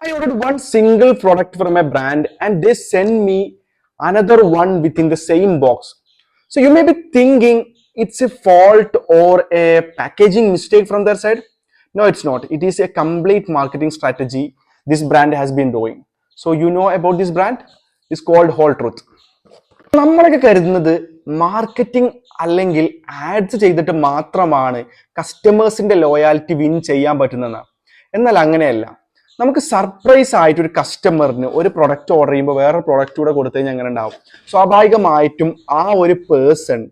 I ordered one single product from a brand and they send me another one within the same box. So you may be thinking it's a fault or a packaging mistake from their side. No, it's not. It is a complete marketing strategy this brand has been doing. So you know about this brand? It's called Whole Truth. നമ്മളൊക്കെ കരുതുന്നത് marketing അല്ലെങ്കിൽ ads ചെയ്തിട്ട് മാത്രമാണ് കസ്റ്റമേഴ്സിന്റെ loyalty win ചെയ്യാൻ പറ്റുന്നതാണ്. എന്നാൽ അങ്ങനെയല്ല. നമുക്ക് സർപ്രൈസ് ആയിട്ട് ഒരു കസ്റ്റമറിന് ഒരു പ്രൊഡക്റ്റ് ഓർഡർ ചെയ്യുമ്പോൾ വേറെ പ്രൊഡക്റ്റ് കൂടെ കൊടുത്തു കഴിഞ്ഞാൽ അങ്ങനെ ഉണ്ടാവും. സ്വാഭാവികമായിട്ടും ആ ഒരു പേഴ്സൺ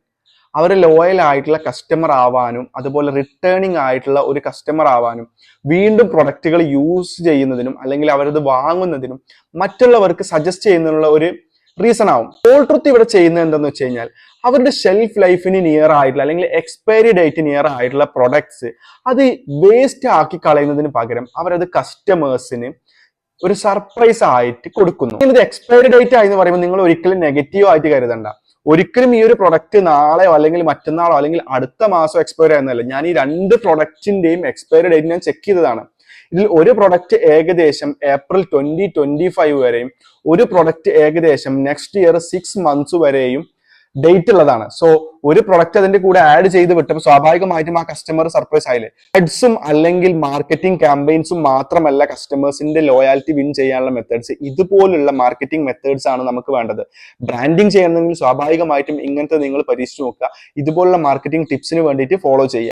അവർ ലോയൽ ആയിട്ടുള്ള കസ്റ്റമർ ആവാനും അതുപോലെ റിട്ടേണിംഗ് ആയിട്ടുള്ള ഒരു കസ്റ്റമർ ആവാനും വീണ്ടും പ്രൊഡക്റ്റുകൾ യൂസ് ചെയ്യുന്നതിനും അല്ലെങ്കിൽ അവരത് വാങ്ങുന്നതിനും മറ്റുള്ളവർക്ക് സജസ്റ്റ് ചെയ്യുന്നതിനുള്ള ഒരു റീസൺ ആവും. ഹോൾ ട്രൂത്ത് ഇവിടെ ചെയ്യുന്നത് എന്താന്ന് വെച്ച് കഴിഞ്ഞാൽ അവരുടെ ഷെൽഫ് ലൈഫിന് നിയർ ആയിട്ടുള്ള അല്ലെങ്കിൽ എക്സ്പയറി ഡേറ്റ് നിയർ ആയിട്ടുള്ള പ്രൊഡക്ട്സ് അത് വേസ്റ്റ് ആക്കി കളയുന്നതിന് പകരം അവരത് കസ്റ്റമേഴ്സിന് ഒരു സർപ്രൈസ് ആയിട്ട് കൊടുക്കുന്നു. ഇത് എക്സ്പയറി ഡേറ്റ് ആയി എന്ന് പറയുമ്പോൾ നിങ്ങൾ ഒരിക്കലും നെഗറ്റീവ് ആയിട്ട് കരുതണ്ട. ഒരിക്കലും ഈ ഒരു പ്രൊഡക്റ്റ് നാളെയോ അല്ലെങ്കിൽ മറ്റന്നാളോ അല്ലെങ്കിൽ അടുത്ത മാസമോ എക്സ്പയർ ആയിരുന്നല്ല. ഞാൻ ഈ രണ്ട് പ്രൊഡക്റ്റിന്റെയും എക്സ്പയറി ഡേറ്റ് ഞാൻ ചെക്ക് ചെയ്തതാണ്. ഇതിൽ ഒരു പ്രൊഡക്റ്റ് ഏകദേശം ഏപ്രിൽ 2025 വരെയും ഒരു പ്രൊഡക്റ്റ് ഏകദേശം നെക്സ്റ്റ് ഇയർ 6 months വരെയും ഡേറ്റ് ഉള്ളതാണ്. സോ ഒരു പ്രൊഡക്റ്റ് അതിന്റെ കൂടെ ആഡ് ചെയ്ത് വിട്ടപ്പോൾ സ്വാഭാവികമായിട്ടും ആ കസ്റ്റമർ സർപ്രൈസ് ആയില്ലേ. ആഡ്സും അല്ലെങ്കിൽ മാർക്കറ്റിംഗ് ക്യാമ്പയിൻസും മാത്രമല്ല കസ്റ്റമേഴ്സിന്റെ ലോയാലിറ്റി വിൻ ചെയ്യാനുള്ള മെത്തേഡ്സ്. ഇതുപോലുള്ള മാർക്കറ്റിംഗ് മെത്തേഡ്സ് ആണ് നമുക്ക് വേണ്ടത്. ബ്രാൻഡിങ് ചെയ്യണമെങ്കിൽ സ്വാഭാവികമായിട്ടും ഇങ്ങനത്തെ നിങ്ങൾ പരീക്ഷിച്ച് നോക്കുക. ഇതുപോലുള്ള മാർക്കറ്റിംഗ് ടിപ്സിന് വേണ്ടിയിട്ട് ഫോളോ ചെയ്യുക.